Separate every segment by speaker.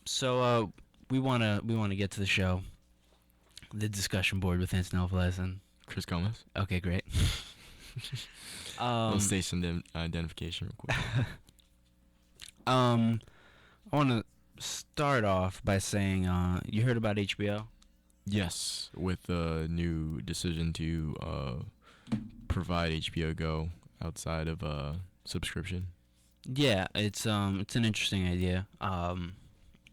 Speaker 1: So we wanna get to the show, the discussion board with Anton Alvarez and
Speaker 2: Chris Gomez.
Speaker 1: okay, great.
Speaker 2: Little
Speaker 1: um,
Speaker 2: station identification real quick.
Speaker 1: um, I want to start off by saying, you heard about HBO?
Speaker 2: Yes, with the new decision to provide HBO Go outside of subscription.
Speaker 1: Yeah, it's an interesting idea.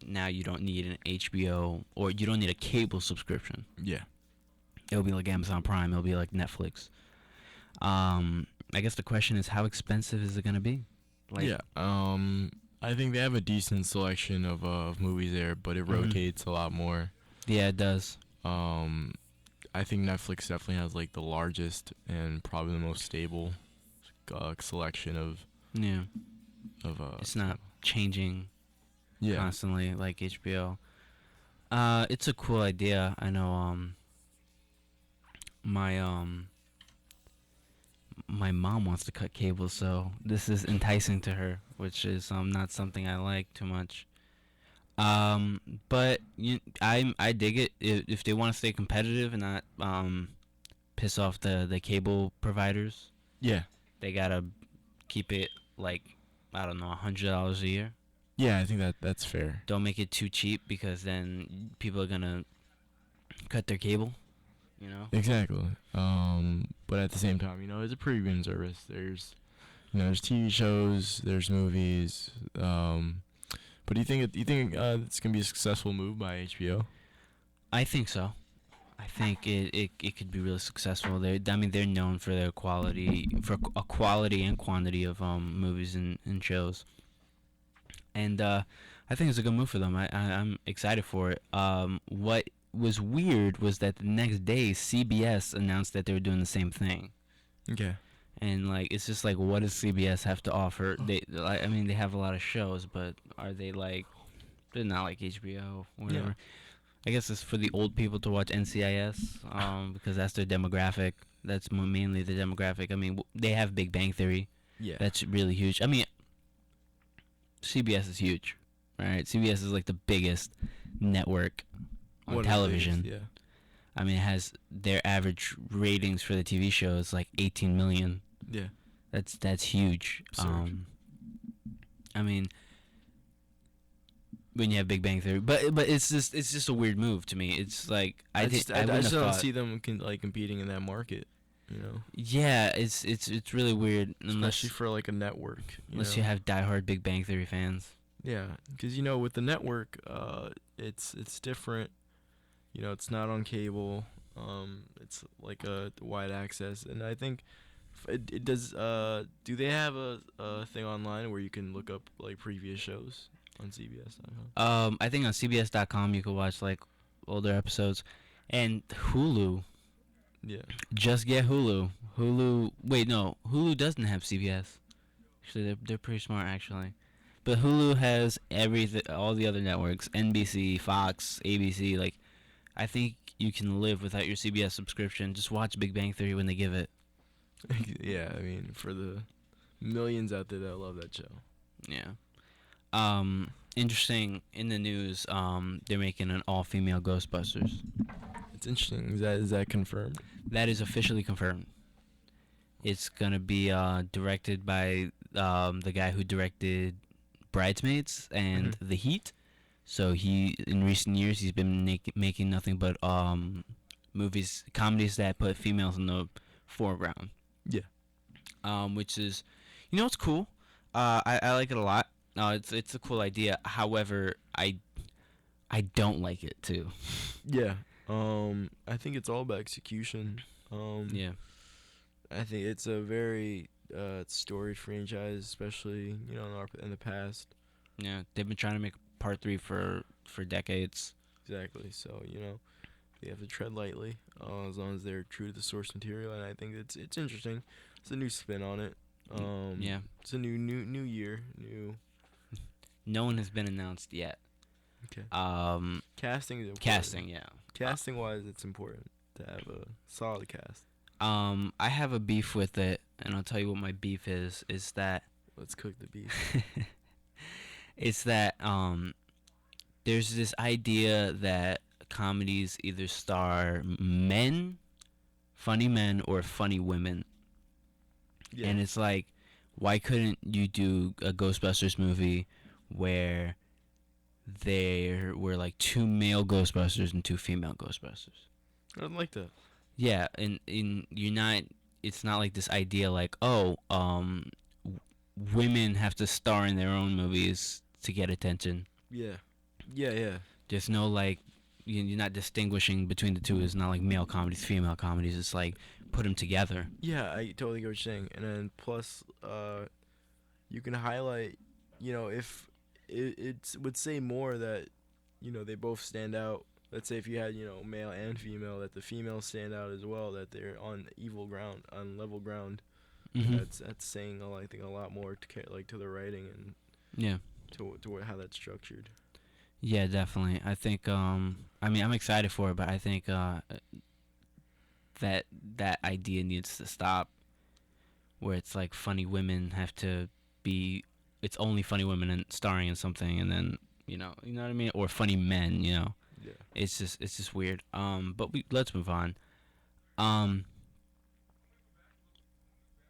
Speaker 1: Now you don't need an HBO or you don't need a cable subscription.
Speaker 2: Yeah.
Speaker 1: It'll be like Amazon Prime. It'll be like Netflix. I guess the question is, how expensive is it gonna be? Like,
Speaker 2: Yeah. I think they have a decent selection of movies there, but it rotates a lot more.
Speaker 1: yeah, it does.
Speaker 2: Um, I think Netflix definitely has like the largest and probably the most stable selection
Speaker 1: Yeah,
Speaker 2: of
Speaker 1: it's not changing
Speaker 2: yeah.
Speaker 1: constantly like HBO. It's a cool idea. I know. My my mom wants to cut cable, so this is enticing to her, which is not something I like too much. But I dig it if they want to stay competitive and not piss off the cable providers.
Speaker 2: Yeah.
Speaker 1: They gotta keep it like, I don't know, $100 a year.
Speaker 2: Yeah, I think that's fair.
Speaker 1: Don't make it too cheap because then people are gonna cut their cable. You know.
Speaker 2: Exactly. But at the same time, it's a premium service. There's TV shows, there's movies. But do you think it's gonna be a successful move by HBO?
Speaker 1: I think so. I think it could be really successful. They're known for their quality, for a quality and quantity of movies and shows. And I think it's a good move for them. I'm excited for it. What was weird was that the next day CBS announced that they were doing the same thing.
Speaker 2: Okay.
Speaker 1: And like, it's just like, what does CBS have to offer? I mean, they have a lot of shows, but are they like? They're not like HBO or whatever.
Speaker 2: Yeah.
Speaker 1: I guess it's for the old people to watch NCIS, because that's their demographic. That's mainly the demographic. I mean, they have Big Bang Theory.
Speaker 2: Yeah.
Speaker 1: That's really huge. I mean, CBS is huge, right? CBS is like the biggest network on
Speaker 2: One of the
Speaker 1: television.
Speaker 2: biggest, yeah.
Speaker 1: I mean, it has their average ratings for the TV show is like 18 million.
Speaker 2: Yeah.
Speaker 1: That's huge.
Speaker 2: Absurd.
Speaker 1: I mean, when you have Big Bang Theory, but it's just a weird move to me. It's like I
Speaker 2: just
Speaker 1: wouldn't have
Speaker 2: don't
Speaker 1: thought.
Speaker 2: see them competing in that market.
Speaker 1: Yeah, it's really weird
Speaker 2: Especially for like a network.
Speaker 1: unless you have diehard Big Bang Theory fans.
Speaker 2: Yeah, because with the network, it's different. It's not on cable. It's like a wide access, and I think it does. Do they have a thing online where you can look up like previous shows on CBS.com?
Speaker 1: I think on CBS.com you can watch like older episodes, and Hulu.
Speaker 2: Yeah.
Speaker 1: Just get Hulu. Hulu. Wait, no. Hulu doesn't have CBS. Actually, they're pretty smart actually. But Hulu has everything, all the other networks: NBC, Fox, ABC. Like, I think you can live without your CBS subscription. Just watch Big Bang Theory when they give it.
Speaker 2: Yeah, I mean, for the millions out there that love that show.
Speaker 1: Yeah. Interesting in the news. They're making an all-female Ghostbusters.
Speaker 2: It's interesting. Is that confirmed?
Speaker 1: That is officially confirmed. It's gonna be directed by the guy who directed Bridesmaids and The Heat. So in recent years, he's been making nothing but movies, comedies that put females in the foreground.
Speaker 2: Yeah.
Speaker 1: Which is, it's cool. I like it a lot. It's a cool idea. However, I don't like it too.
Speaker 2: Yeah. I think it's all about execution.
Speaker 1: Yeah.
Speaker 2: I think it's a very storied franchise, especially in the past.
Speaker 1: Yeah, they've been trying to make part 3 for decades.
Speaker 2: Exactly. So they have to tread lightly, as long as they're true to the source material. And I think it's interesting. It's a new spin on it.
Speaker 1: Yeah.
Speaker 2: It's a new year, new.
Speaker 1: No one has been announced yet.
Speaker 2: Okay. Casting is important.
Speaker 1: Casting, yeah.
Speaker 2: Casting wise, it's important to have a solid cast.
Speaker 1: I have a beef with it, and I'll tell you what my beef is. Is that
Speaker 2: Let's cook the beef.
Speaker 1: it's that there's this idea that comedies either star men, funny men, or funny women,
Speaker 2: Yeah.
Speaker 1: and it's like, why couldn't you do a Ghostbusters movie where there were like two male Ghostbusters and two female Ghostbusters?
Speaker 2: I'd like that.
Speaker 1: Yeah, and you're not. It's not like this idea like, oh, women have to star in their own movies to get attention.
Speaker 2: Yeah. Yeah, yeah.
Speaker 1: There's no like, you're not distinguishing between the two. It's not like male comedies, female comedies. It's like put them together.
Speaker 2: Yeah, I totally get what you're saying. And then plus, you can highlight, if it would say more that, they both stand out. Let's say if you had, male and female, that the females stand out as well, that they're on evil ground, on level ground.
Speaker 1: Mhm.
Speaker 2: That's saying, I think, a lot more to the writing and
Speaker 1: Yeah.
Speaker 2: to how that's structured.
Speaker 1: Yeah, definitely. I think. I mean, I'm excited for it, but I think that idea needs to stop. Where it's like funny women have to be. It's only funny women and starring in something, and then you know what I mean, or funny men.
Speaker 2: Yeah.
Speaker 1: It's just weird. But let's move on. Um,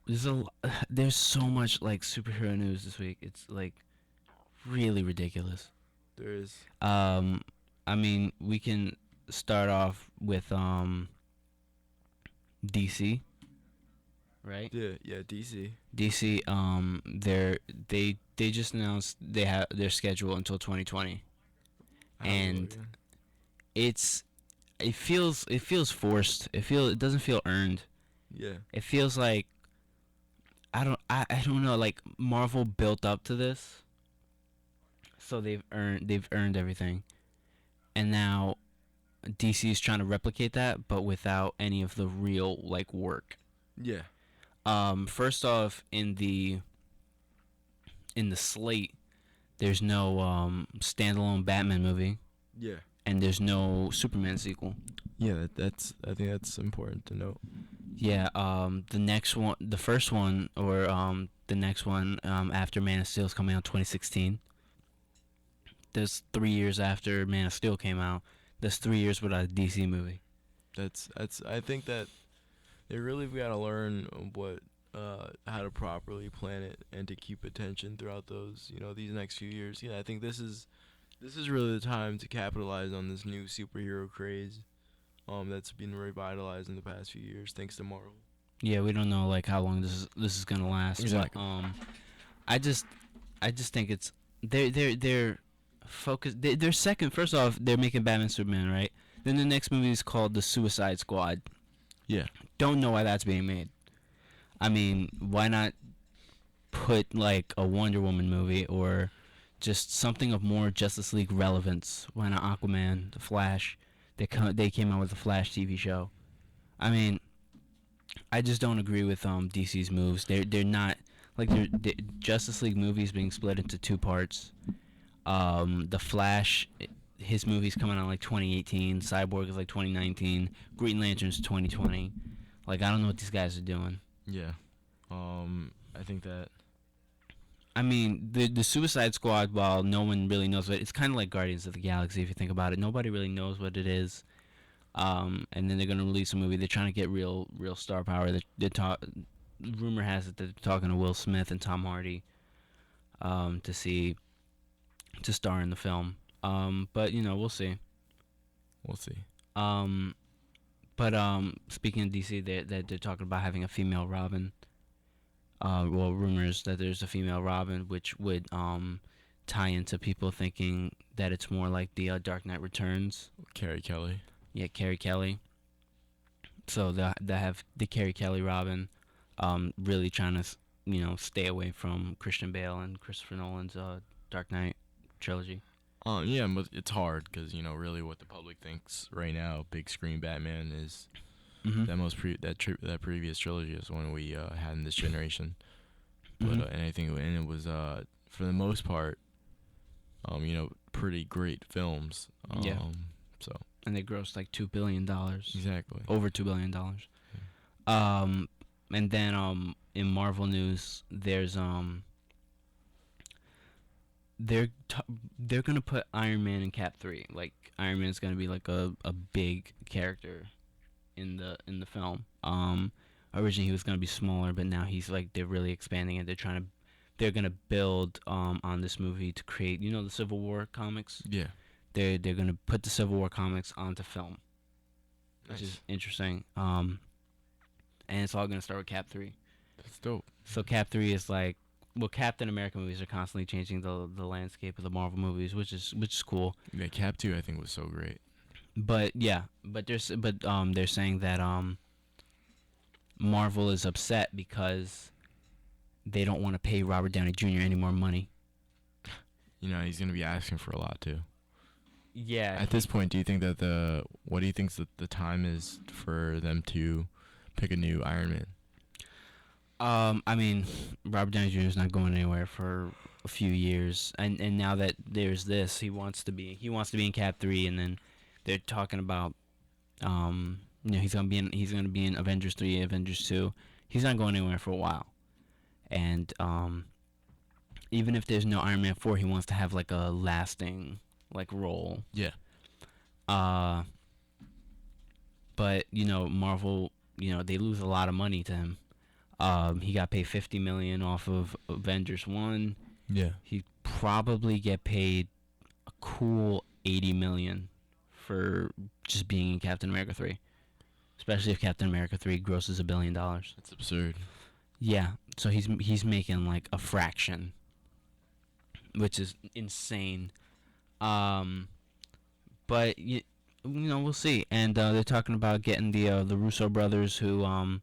Speaker 1: there's so much like superhero news this week. It's like really ridiculous.
Speaker 2: There is.
Speaker 1: Um, I mean, we can start off with DC, right?
Speaker 2: Yeah, yeah, DC.
Speaker 1: DC, they just announced they have their schedule until 2020, and
Speaker 2: Hallelujah.
Speaker 1: it's it feels forced. It doesn't feel earned.
Speaker 2: Yeah.
Speaker 1: It feels like I don't know, like Marvel built up to this, so they've earned everything, and now DC is trying to replicate that, but without any of the real like work.
Speaker 2: Yeah.
Speaker 1: First off, in the slate, there's no standalone Batman movie,
Speaker 2: Yeah.
Speaker 1: and there's no Superman sequel.
Speaker 2: Yeah, that's I think that's important to note.
Speaker 1: Yeah. The next one, the first one, or the next one after Man of Steel is coming out 2016. There's 3 years after Man of Steel came out. There's 3 years without a DC movie.
Speaker 2: That's I think that they really got to learn what how to properly plan it and to keep attention throughout those, these next few years. I think this is really the time to capitalize on this new superhero craze that's been revitalized in the past few years thanks to Marvel.
Speaker 1: Yeah, we don't know like how long this is gonna last.
Speaker 2: Exactly.
Speaker 1: But I just I just think it's they're focused. They're second. First off, they're making Batman Superman, right? Then the next movie is called The Suicide Squad.
Speaker 2: Yeah.
Speaker 1: Don't know why that's being made. I mean, why not put like a Wonder Woman movie or just something of more Justice League relevance? Why not Aquaman, The Flash? They came out with the Flash TV show. I mean, I just don't agree with DC's moves. They're not like they're Justice League movies being split into two parts. The Flash, his movie's coming out like 2018. Cyborg is like 2019. Green Lantern's 2020. Like I don't know what these guys are doing.
Speaker 2: Yeah. I think that.
Speaker 1: I mean, the Suicide Squad, while no one really knows what it's kind of like Guardians of the Galaxy if you think about it. Nobody really knows what it is. And then they're gonna release a movie. They're trying to get real star power. Rumor has it that they're talking to Will Smith and Tom Hardy, to star in the film. But we'll see.
Speaker 2: We'll see.
Speaker 1: But speaking of DC, they're talking about having a female Robin. Well, rumors that there's a female Robin, which would tie into people thinking that it's more like the Dark Knight Returns.
Speaker 2: Carrie Kelly.
Speaker 1: Yeah, Carrie Kelly. So they have the Carrie Kelly Robin, really trying to stay away from Christian Bale and Christopher Nolan's Dark Knight trilogy.
Speaker 2: Yeah, but it's hard because really what the public thinks right now, big screen Batman is
Speaker 1: Mm-hmm.
Speaker 2: that previous trilogy is one we had in this generation.
Speaker 1: Mhm.
Speaker 2: But and I think and it was for the most part, pretty great films.
Speaker 1: Yeah.
Speaker 2: So
Speaker 1: And they grossed like $2 billion,
Speaker 2: exactly.
Speaker 1: over $2 billion. And then in Marvel news, there's they're gonna put Iron Man in Cap 3. Like Iron Man is gonna be like a big character in the film. Originally he was gonna be smaller, but now he's like they're really expanding it. They're gonna build on this movie to create the Civil War comics.
Speaker 2: Yeah.
Speaker 1: They're gonna put the Civil War comics onto film, which
Speaker 2: Nice.
Speaker 1: is interesting. And it's all gonna start with Cap 3.
Speaker 2: That's dope.
Speaker 1: So Cap 3 is like, well, Captain America movies are constantly changing the landscape of the Marvel movies, which is cool.
Speaker 2: Yeah, Cap 2 I think was so great.
Speaker 1: But yeah, they're saying that Marvel is upset because they don't want to pay Robert Downey Jr. any more money.
Speaker 2: He's going to be asking for a lot too.
Speaker 1: Yeah.
Speaker 2: At this point, do you think that what do you think the time is for them to pick a new Iron Man?
Speaker 1: I mean, Robert Downey Jr. is not going anywhere for a few years, and now that there's this, he wants to be in Cap 3, and then they're talking about he's gonna be in Avengers 3, Avengers 2. He's not going anywhere for a while, and even if there's no Iron Man 4, he wants to have like a lasting like role.
Speaker 2: Yeah.
Speaker 1: But Marvel, they lose a lot of money to him. He got paid $50 million off of Avengers 1.
Speaker 2: Yeah.
Speaker 1: He'd probably get paid a cool $80 million for just being in Captain America 3. Especially if Captain America 3 grosses $1 billion.
Speaker 2: That's absurd.
Speaker 1: Yeah, so he's making like a fraction, which is insane. But we'll see. And they're talking about getting the Russo brothers, who are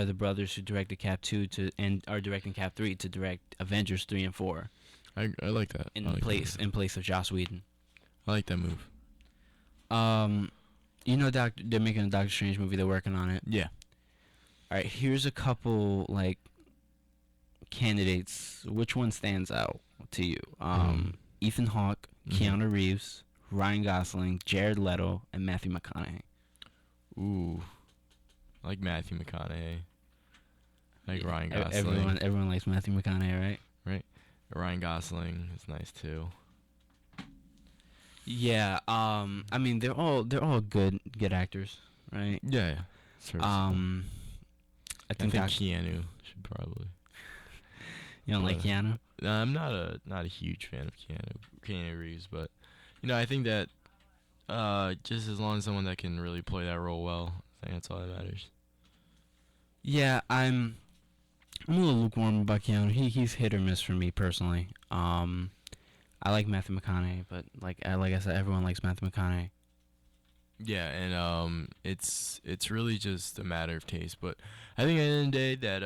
Speaker 1: the brothers who directed Cap 2 and are directing Cap 3 to direct Avengers 3 and 4.
Speaker 2: I like that.
Speaker 1: In
Speaker 2: I like
Speaker 1: place
Speaker 2: that.
Speaker 1: in place of Joss Whedon.
Speaker 2: I like that move.
Speaker 1: They're making a Doctor Strange movie. They're working on it.
Speaker 2: Yeah.
Speaker 1: All right, here's a couple like candidates. Which one stands out to you? Ethan Hawke, Keanu Reeves, Ryan Gosling, Jared Leto, and Matthew McConaughey.
Speaker 2: Ooh. I like Matthew McConaughey. I like Ryan Gosling.
Speaker 1: Everyone likes Matthew McConaughey, right?
Speaker 2: Right. Ryan Gosling is nice too.
Speaker 1: Yeah. I mean, they're all good actors, right?
Speaker 2: Yeah.
Speaker 1: I think
Speaker 2: Keanu should probably.
Speaker 1: You don't like Keanu?
Speaker 2: No, I'm not a huge fan of Keanu Reeves, but I think that just as long as someone that can really play that role well, I think that's all that matters.
Speaker 1: Yeah, I'm a little lukewarm about Keanu. He's hit or miss for me personally. I like Matthew McConaughey, but like I said, everyone likes Matthew McConaughey.
Speaker 2: Yeah, and it's really just a matter of taste. But I think at the end of the day that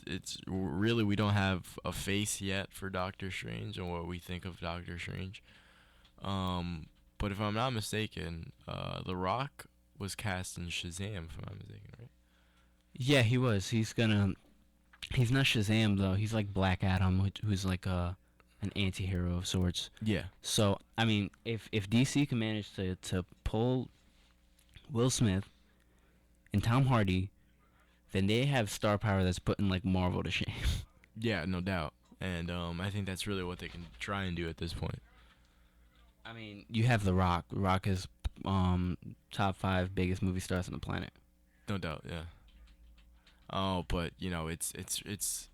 Speaker 2: it's really, we don't have a face yet for Doctor Strange and what we think of Doctor Strange. But if I'm not mistaken, The Rock was cast in Shazam, if I'm not mistaken, right?
Speaker 1: Yeah, he was. He's not Shazam though. He's like Black Adam, who's like an anti-hero of sorts.
Speaker 2: Yeah.
Speaker 1: So I mean, if DC can manage to pull Will Smith and Tom Hardy, then they have star power that's putting like Marvel to shame.
Speaker 2: Yeah, no doubt. And I think that's really what they can try and do at this point.
Speaker 1: I mean, you have The Rock. The Rock is top 5 biggest movie stars on the planet.
Speaker 2: No doubt, yeah. Oh, but it's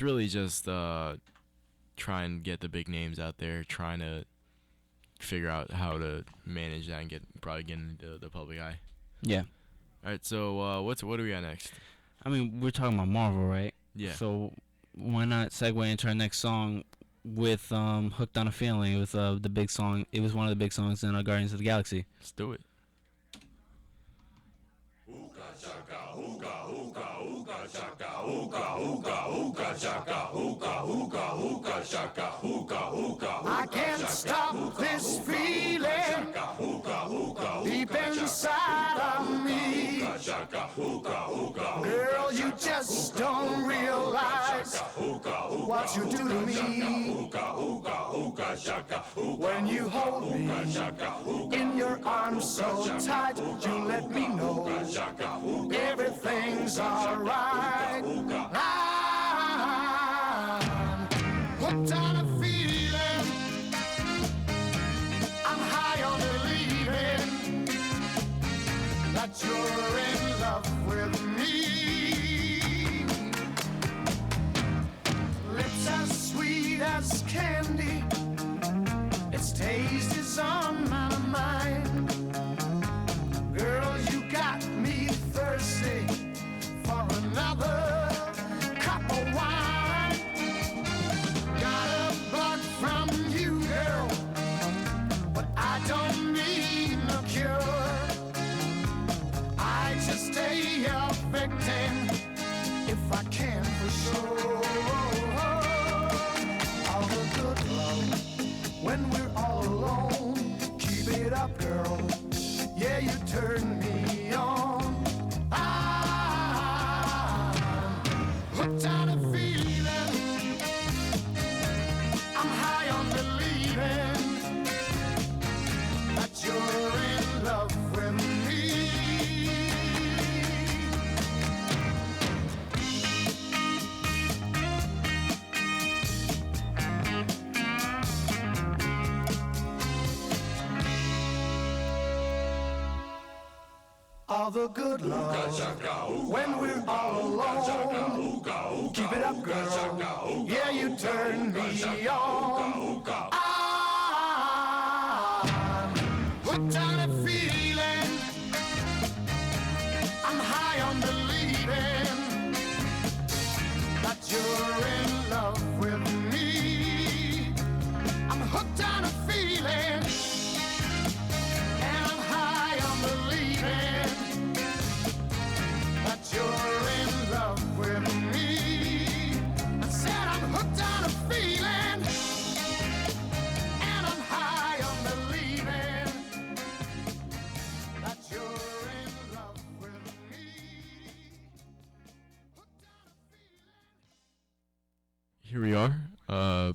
Speaker 2: really just try and get the big names out there, trying to figure out how to manage that and probably get into the public eye.
Speaker 1: Yeah.
Speaker 2: All right, so what do we got next?
Speaker 1: I mean, we're talking about Marvel, right?
Speaker 2: Yeah.
Speaker 1: So why not segue into our next song with "Hooked on a Feeling"? It was the big song. It was one of the big songs in Guardians of the Galaxy.
Speaker 2: Let's do it.
Speaker 3: I can't stop this feeling deep inside of me. Girl, you just don't realize what you do to me. When you hold me in your arms so tight, you let me know everything's alright. I'm hooked on a when we're all alone. Keep it up, girl. Yeah, you turn me on. I'm hooked on a feeling. I'm high on believing that you're in love with me. All the good love when we're all alone. Keep it up, girl. Yeah, you turn me on. I'm hooked on a feeling. I'm high on believing that you're in love with me. I'm hooked on a feeling. And I'm high on believing that you're in love with me. I said I'm hooked on a feeling, and I'm high on believing that you're in love with me.
Speaker 2: Here we are,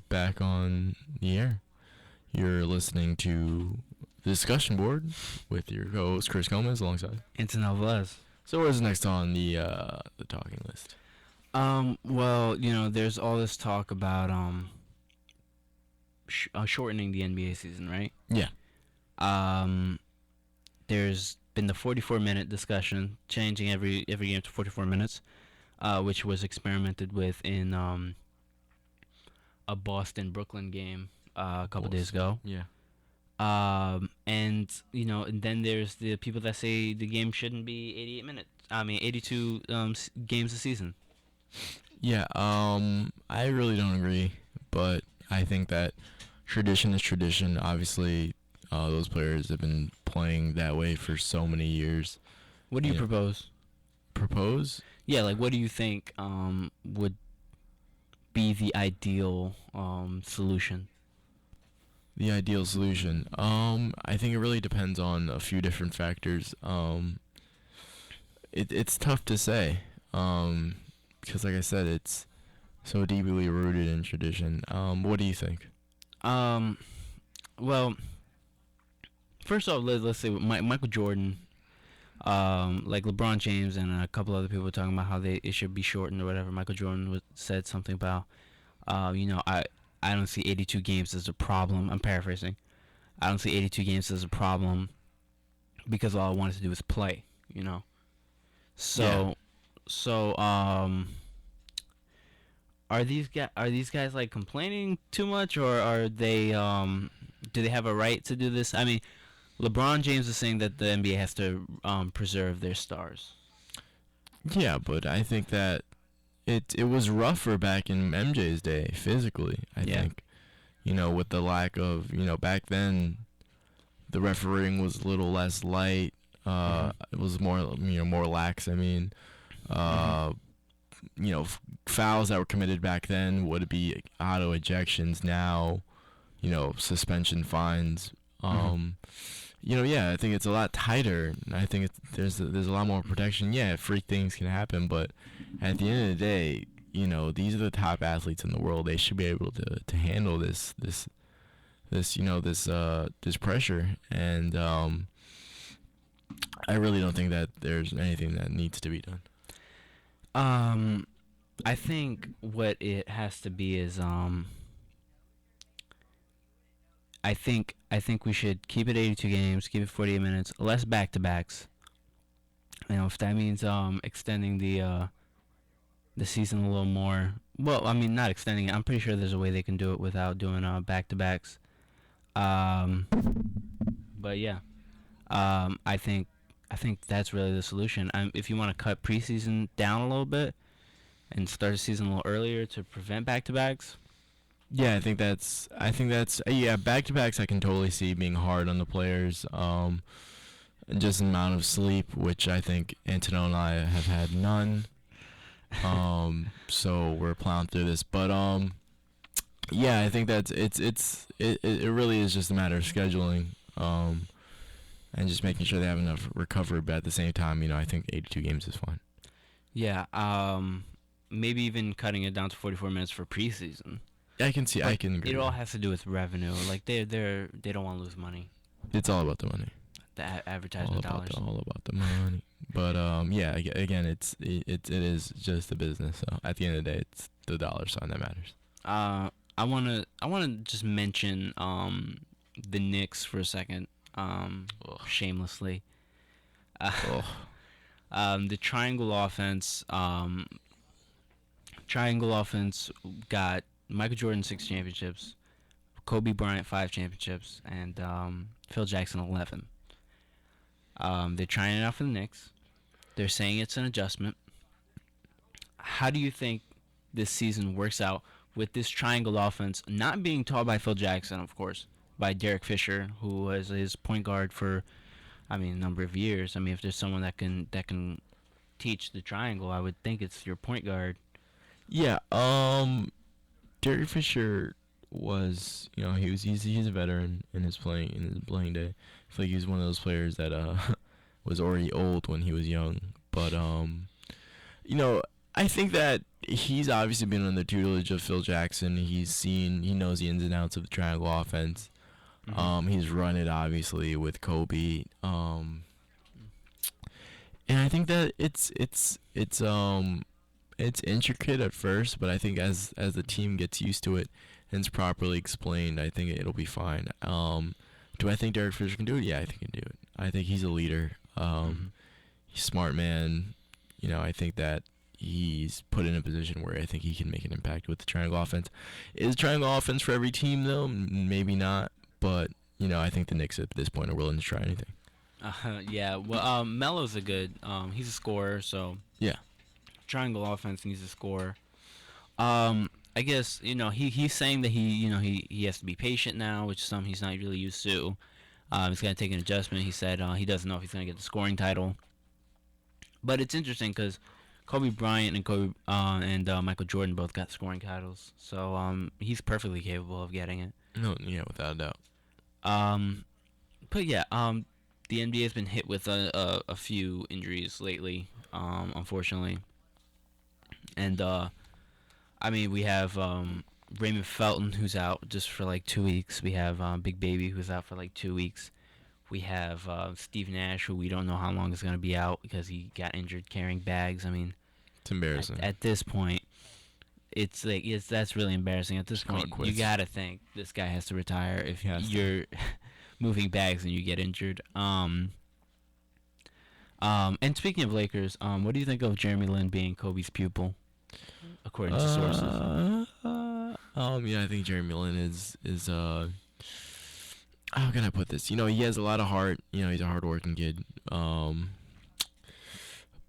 Speaker 2: back on the air. You're listening to the discussion board with your co-host Chris Gomez alongside.
Speaker 1: Antonel Velez.
Speaker 2: So where's next on the talking list?
Speaker 1: Well, there's all this talk about shortening the NBA season, right?
Speaker 2: Yeah.
Speaker 1: There's been the 44-minute discussion, changing every game to 44 minutes, which was experimented with in a Boston-Brooklyn game a couple days ago.
Speaker 2: Yeah.
Speaker 1: And then there's the people that say the game shouldn't be 82 games a season.
Speaker 2: Yeah, I really don't agree, but I think that tradition is tradition. Obviously, those players have been playing that way for so many years.
Speaker 1: What do you
Speaker 2: Yeah.
Speaker 1: propose?
Speaker 2: Propose?
Speaker 1: Yeah, like what do you think would be the ideal solution?
Speaker 2: The ideal solution. I think it really depends on a few different factors. It's tough to say. Because like I said, it's so deeply rooted in tradition. What do you think?
Speaker 1: Well, first off, let's say Michael Jordan, like LeBron James and a couple other people were talking about how it should be shortened or whatever. Michael Jordan said something about, I don't see 82 games as a problem. I'm paraphrasing. I don't see 82 games as a problem because all I wanted to do was play, So, are these guys like complaining too much, or are they do they have a right to do this? I mean, LeBron James is saying that the NBA has to preserve their stars.
Speaker 2: Yeah, but I think that it was rougher back in MJ's day physically. I think, with the lack of, back then, the refereeing was a little less light. It was more, more lax. I mean, fouls that were committed back then would be auto ejections. Now, suspension fines. I think it's a lot tighter. I think there's a lot more protection. Yeah, freak things can happen, but at the end of the day, these are the top athletes in the world. They should be able to handle this pressure. And I really don't think that there's anything that needs to be done.
Speaker 1: I think what it has to be is I think we should keep it 82 games, keep it 48 minutes, less back-to-backs. If that means extending the season a little more. Well, I mean, not extending it. I'm pretty sure there's a way they can do it without doing back-to-backs. But yeah, I think that's really the solution. If you want to cut preseason down a little bit and start the season a little earlier to prevent back-to-backs.
Speaker 2: Yeah, I think that's back-to-backs I can totally see being hard on the players. Just an amount of sleep, which I think Antonio and I have had none. So we're plowing through this. But Yeah, I think it really is just a matter of scheduling, and just making sure they have enough recovery. But at the same time, I think 82 games is fine.
Speaker 1: Yeah. Maybe even cutting it down to 44 minutes for preseason.
Speaker 2: I can see. I
Speaker 1: But
Speaker 2: can agree.
Speaker 1: it all has to do with revenue. Like they don't want to lose money.
Speaker 2: It's all about the money.
Speaker 1: The
Speaker 2: All
Speaker 1: advertisement
Speaker 2: about
Speaker 1: dollars.
Speaker 2: all about the money. But yeah. Again, it is just a business. So at the end of the day, it's the dollar sign that matters.
Speaker 1: I wanna just mention the Knicks for a second.
Speaker 2: Ugh.
Speaker 1: Shamelessly.
Speaker 2: Ugh.
Speaker 1: The triangle offense got Michael Jordan 6 championships, Kobe Bryant 5 championships, and Phil Jackson 11. They're trying it out for the Knicks. They're saying it's an adjustment. How do you think this season works out with this triangle offense not being taught by Phil Jackson, of course, by Derek Fisher, who was his point guard for, a number of years. If there's someone that can teach the triangle, I would think it's your point guard.
Speaker 2: Yeah. Derek Fisher was, he's a veteran in his playing day. I feel like he was one of those players that was already old when he was young. But I think that he's obviously been under the tutelage of Phil Jackson. He knows the ins and outs of the triangle offense. He's run it obviously with Kobe. And I think that it's intricate at first, but I think as the team gets used to it and it's properly explained, I think it'll be fine. Do I think Derek Fisher can do it? Yeah, I think he can do it. I think he's a leader. He's a smart man. I think that he's put in a position where I think he can make an impact with the triangle offense. Is triangle offense for every team though? Maybe not, but I think the Knicks at this point are willing to try anything.
Speaker 1: Yeah. Well, Melo's he's a scorer, so
Speaker 2: Yeah.
Speaker 1: triangle offense needs a scorer. I guess he's saying that he has to be patient now, which is something he's not really used to. He's gonna take an adjustment. He said he doesn't know if he's gonna get the scoring title. But it's interesting because Kobe Bryant and Michael Jordan both got scoring titles, so he's perfectly capable of getting it.
Speaker 2: No, yeah, without a doubt.
Speaker 1: But yeah, the NBA has been hit with a few injuries lately, unfortunately. And we have Raymond Felton, who's out just for like 2 weeks. We have Big Baby, who's out for like 2 weeks. We have Steve Nash, who we don't know how long is going to be out because he got injured carrying bags.
Speaker 2: It's embarrassing.
Speaker 1: At this point, that's really embarrassing. At this
Speaker 2: Call it
Speaker 1: point,
Speaker 2: quits.
Speaker 1: you gotta think this guy has to retire if
Speaker 2: He has to.
Speaker 1: you're moving bags and you get injured. And speaking of Lakers, what do you think of Jeremy Lin being Kobe's pupil, according to sources?
Speaker 2: Yeah, I think Jeremy Lin is how can I put this? He has a lot of heart. He's a hardworking kid.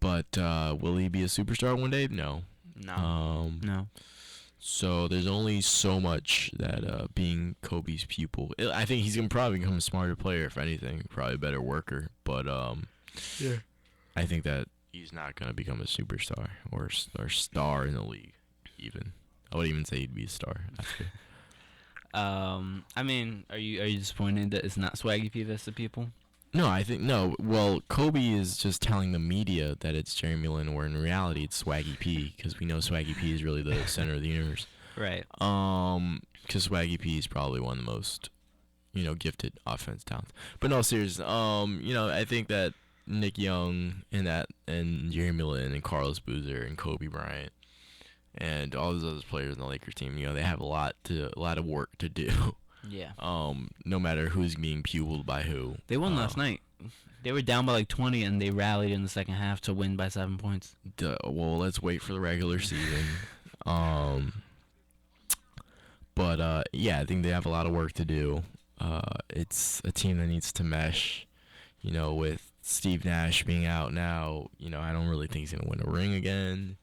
Speaker 2: But will he be a superstar one day? No.
Speaker 1: No.
Speaker 2: So there's only so much that being Kobe's pupil. I think he's gonna probably become a smarter player, if anything, probably a better worker. But
Speaker 1: Yeah.
Speaker 2: I think that he's not gonna become a superstar or star in the league. Even I would even say he'd be a star. After.
Speaker 1: Are you disappointed that it's not Swaggy P that's the pupil?
Speaker 2: No, I think no. Well, Kobe is just telling the media that it's Jeremy Lin, where in reality it's Swaggy P, because we know Swaggy P is really the center of the universe.
Speaker 1: Right.
Speaker 2: Because Swaggy P is probably one of the most, gifted offense talents. But no, seriously, I think that Nick Young and Jeremy Lin and Carlos Boozer and Kobe Bryant and all those other players in the Lakers team, they have a lot of work to do.
Speaker 1: Yeah.
Speaker 2: No matter who's being pupiled by who.
Speaker 1: They won last night. They were down by like 20, and they rallied in the second half to win by 7 points.
Speaker 2: Well, let's wait for the regular season. But yeah, I think they have a lot of work to do. It's a team that needs to mesh. With Steve Nash being out now, I don't really think he's gonna win a ring again.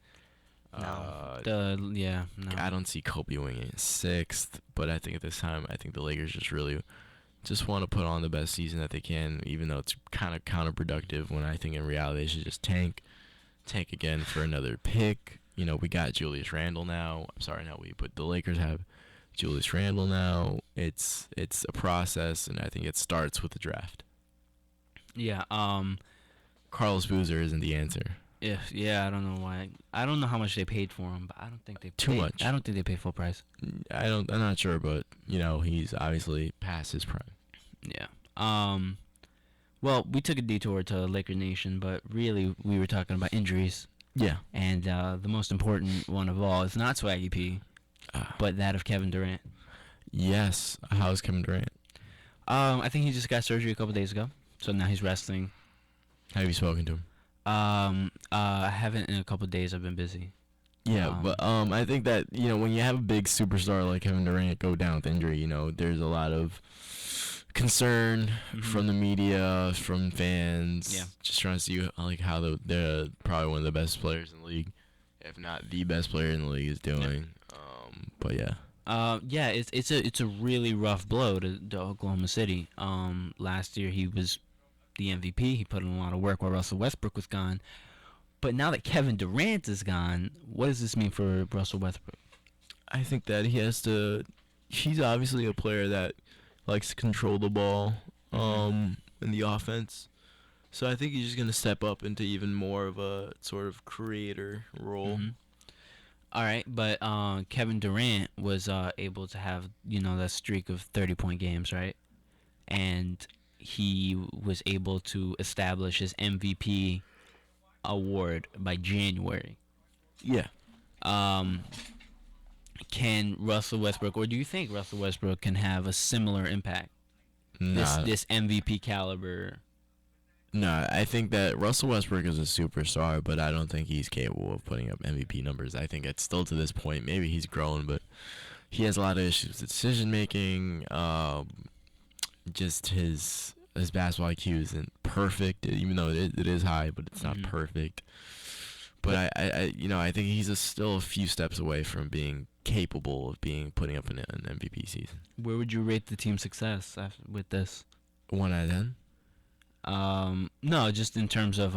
Speaker 1: No. No.
Speaker 2: I don't see Kobe winning in sixth, but I think at this time, the Lakers just want to put on the best season that they can, even though it's kind of counterproductive. When I think in reality they should just tank again for another pick. We got Julius Randle now. I'm sorry, not we, but the Lakers have Julius Randle now. It's a process, and I think it starts with the draft.
Speaker 1: Yeah.
Speaker 2: Carlos Boozer isn't the answer.
Speaker 1: Yeah. I don't know why. I don't know how much they paid for him, but I don't think they
Speaker 2: Too
Speaker 1: paid,
Speaker 2: much.
Speaker 1: I don't think they paid full price.
Speaker 2: I'm not sure, but he's obviously past his prime.
Speaker 1: Yeah. Well, we took a detour to Laker Nation, but really we were talking about injuries,
Speaker 2: Yeah.
Speaker 1: and the most important one of all is not Swaggy P, but that of Kevin Durant.
Speaker 2: Yes. How's Kevin Durant?
Speaker 1: I think he just got surgery a couple days ago, so now he's resting.
Speaker 2: Have you spoken to him?
Speaker 1: I haven't in a couple days. I've been busy.
Speaker 2: Yeah, but I think that when you have a big superstar like Kevin Durant go down with injury, there's a lot of concern from the media, from fans.
Speaker 1: Yeah.
Speaker 2: Just trying to see how they're probably one of the best players in the league, if not the best player in the league, is doing. But yeah.
Speaker 1: Yeah, it's a really rough blow to Oklahoma City. Last year he was the MVP. He put in a lot of work while Russell Westbrook was gone. But now that Kevin Durant is gone, what does this mean for Russell Westbrook?
Speaker 2: I think that he's obviously a player that likes to control the ball in the offense. So I think he's just going to step up into even more of a sort of creator role.
Speaker 1: Mm-hmm. All right, but Kevin Durant was able to have, that streak of 30-point games, right? And he was able to establish his MVP award by January.
Speaker 2: Yeah.
Speaker 1: Can Russell Westbrook, or do you think Russell Westbrook can have a similar impact?
Speaker 2: Nah.
Speaker 1: This MVP caliber.
Speaker 2: No, I think that Russell Westbrook is a superstar, but I don't think he's capable of putting up MVP numbers. I think it's still to this point. Maybe he's grown, but he has a lot of issues with decision making. Just his basketball IQ isn't perfect, even though it is high, but it's not perfect. But I think he's still a few steps away from being capable of putting up an MVP season.
Speaker 1: Where would you rate the team's success with this?
Speaker 2: 1 out of 10.
Speaker 1: No, just in terms of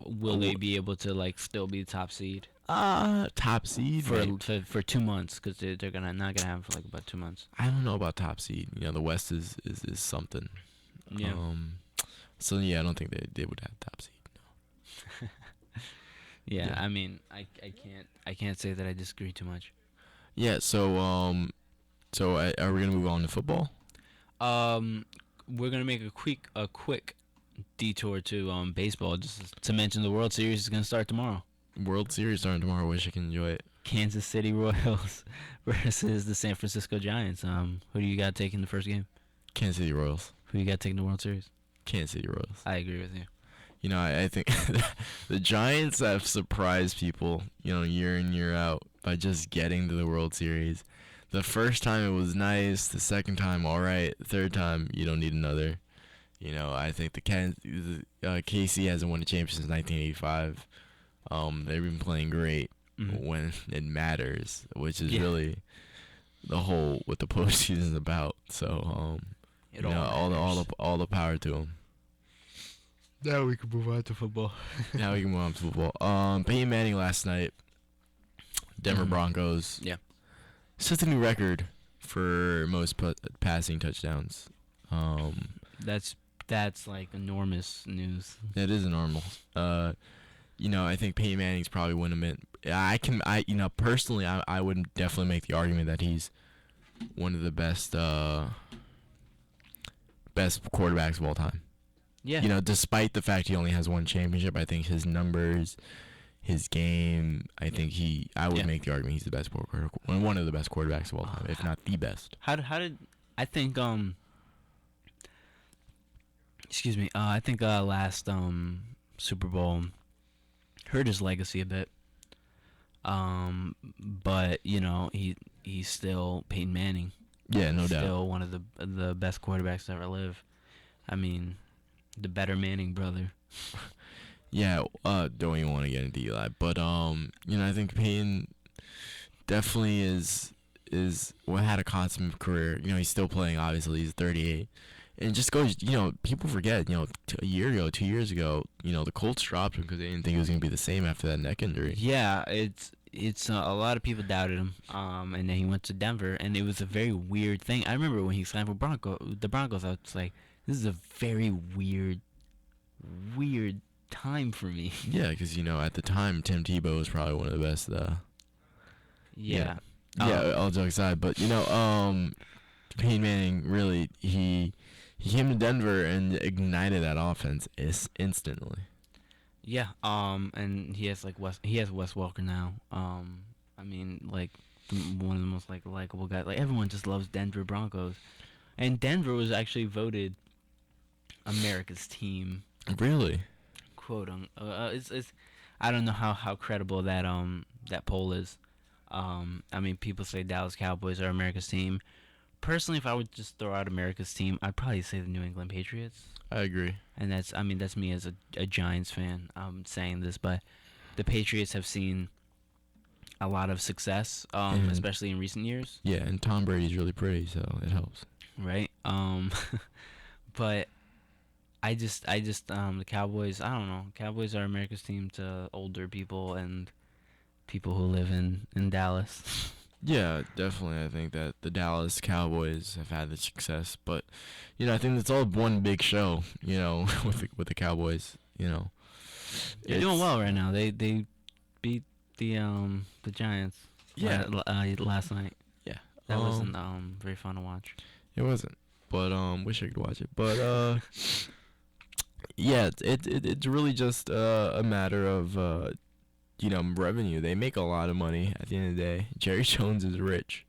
Speaker 1: will they be able to still be the top seed
Speaker 2: Top seed
Speaker 1: for 2 months, because they're not gonna have for about 2 months.
Speaker 2: I don't know about top seed. The West is something.
Speaker 1: Yeah.
Speaker 2: So yeah, I don't think they would have top seed. No.
Speaker 1: Yeah,
Speaker 2: Yeah.
Speaker 1: I mean, I can't say that I disagree too much.
Speaker 2: Yeah. So are we gonna move on to football?
Speaker 1: We're gonna make a quick detour to baseball, just to mention the World Series is gonna start tomorrow.
Speaker 2: World Series starting tomorrow. Wish I can enjoy it.
Speaker 1: Kansas City Royals versus the San Francisco Giants. Who do you got taking the first game?
Speaker 2: Kansas City Royals.
Speaker 1: Who you got taking the World Series?
Speaker 2: Kansas City Royals.
Speaker 1: I agree with you.
Speaker 2: I think the Giants have surprised people, year in, year out by just getting to the World Series. The first time it was nice. The second time, all right. The third time, you don't need another. I think the KC hasn't won a championship since 1985. They've been playing great when it matters, which is really the whole what the postseason is about. So, all the power to them.
Speaker 1: Now we can move on to football.
Speaker 2: Now we can move on to football. Peyton Manning last night, Denver Broncos.
Speaker 1: Yeah.
Speaker 2: Sets a new record for most passing touchdowns.
Speaker 1: That's enormous news.
Speaker 2: It is enormous. I think Peyton Manning's probably wouldn't have been. Personally, I would definitely make the argument that he's one of the best quarterbacks of all time.
Speaker 1: Yeah.
Speaker 2: Despite the fact he only has one championship, I think his numbers, his game, I would make the argument he's the best one of the best quarterbacks of all time, if not the best.
Speaker 1: How did I think excuse me, I think last Super Bowl hurt his legacy a bit. But he's still Peyton Manning.
Speaker 2: Yeah, no doubt.
Speaker 1: Still one of the best quarterbacks to ever live. I mean, the better Manning brother.
Speaker 2: Yeah, don't even want to get into Eli, but I think Peyton definitely had a consummate career. He's still playing. Obviously, he's 38, and just goes. People forget. A year ago, 2 years ago, the Colts dropped him because they didn't think he was gonna be the same after that neck injury.
Speaker 1: Yeah, it's it's a lot of people doubted him. And then he went to Denver, and it was a very weird thing. I remember when he signed for the Broncos. I was like, this is a very weird time for me.
Speaker 2: Yeah, because at the time Tim Tebow was probably one of the best.
Speaker 1: Yeah.
Speaker 2: Yeah, all jokes aside, but Peyton Manning really he came to Denver and ignited that offense instantly.
Speaker 1: Yeah. And he has Wes Welker now. I mean, like one of the most likable guys. Like everyone just loves Denver Broncos, and Denver was actually voted America's team.
Speaker 2: Really?
Speaker 1: Quote it's I don't know how credible that poll is. I mean, people say Dallas Cowboys are America's team. Personally, if I would just throw out America's team, I'd probably say the New England Patriots.
Speaker 2: I agree.
Speaker 1: And that's me as a Giants fan. I'm saying this, but the Patriots have seen a lot of success, especially in recent years.
Speaker 2: Yeah, and Tom Brady's really pretty, so it helps.
Speaker 1: Right. But I just the Cowboys. I don't know. Cowboys are America's team to older people and people who live in Dallas.
Speaker 2: Yeah, definitely. I think that the Dallas Cowboys have had the success, but I think it's all one big show. With the Cowboys.
Speaker 1: They're doing well right now. They beat the Giants.
Speaker 2: Yeah.
Speaker 1: Last night.
Speaker 2: Yeah.
Speaker 1: That wasn't very fun to watch.
Speaker 2: It wasn't, but wish I could watch it. But yeah, it's really just a matter of revenue. They make a lot of money at the end of the day. Jerry Jones is rich.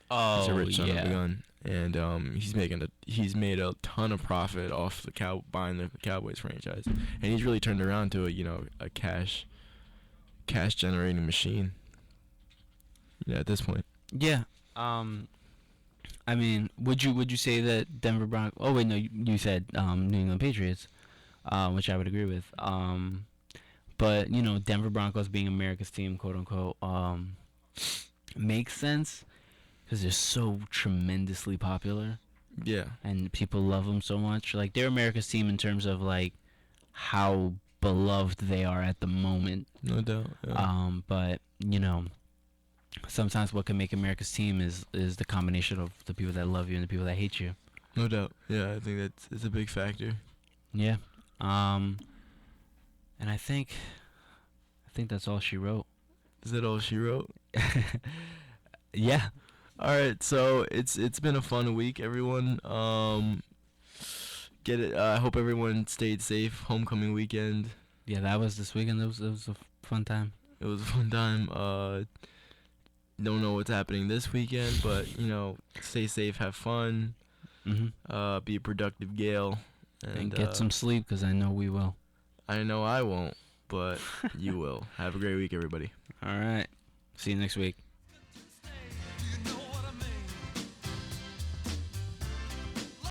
Speaker 1: Oh,
Speaker 2: He's a rich son of a
Speaker 1: yeah.
Speaker 2: gun, and he's made a ton of profit off buying the Cowboys franchise, and he's really turned around to a cash generating machine. At this point.
Speaker 1: Yeah. I mean, would you say that Denver Broncos? Oh wait, no, you said New England Patriots, which I would agree with. But Denver Broncos being America's team, quote unquote, makes sense because they're so tremendously popular.
Speaker 2: Yeah.
Speaker 1: And people love them so much. Like they're America's team in terms of how beloved they are at the moment.
Speaker 2: No doubt. Yeah.
Speaker 1: But sometimes what can make America's team is the combination of the people that love you and the people that hate you.
Speaker 2: No doubt. Yeah, I think it's a big factor.
Speaker 1: Yeah. And I think that's all she wrote.
Speaker 2: Is that all she wrote?
Speaker 1: Yeah.
Speaker 2: All right, so it's been a fun week, everyone. Get it. I hope everyone stayed safe. Homecoming weekend.
Speaker 1: Yeah, that was this weekend. It was a fun time.
Speaker 2: It was a fun time. Don't know what's happening this weekend, but stay safe, have fun.
Speaker 1: Mm-hmm.
Speaker 2: Be a productive Gale,
Speaker 1: And get some sleep, because I know we will.
Speaker 2: I know I won't, but you will. Have a great week, everybody.
Speaker 1: All right. See you next week.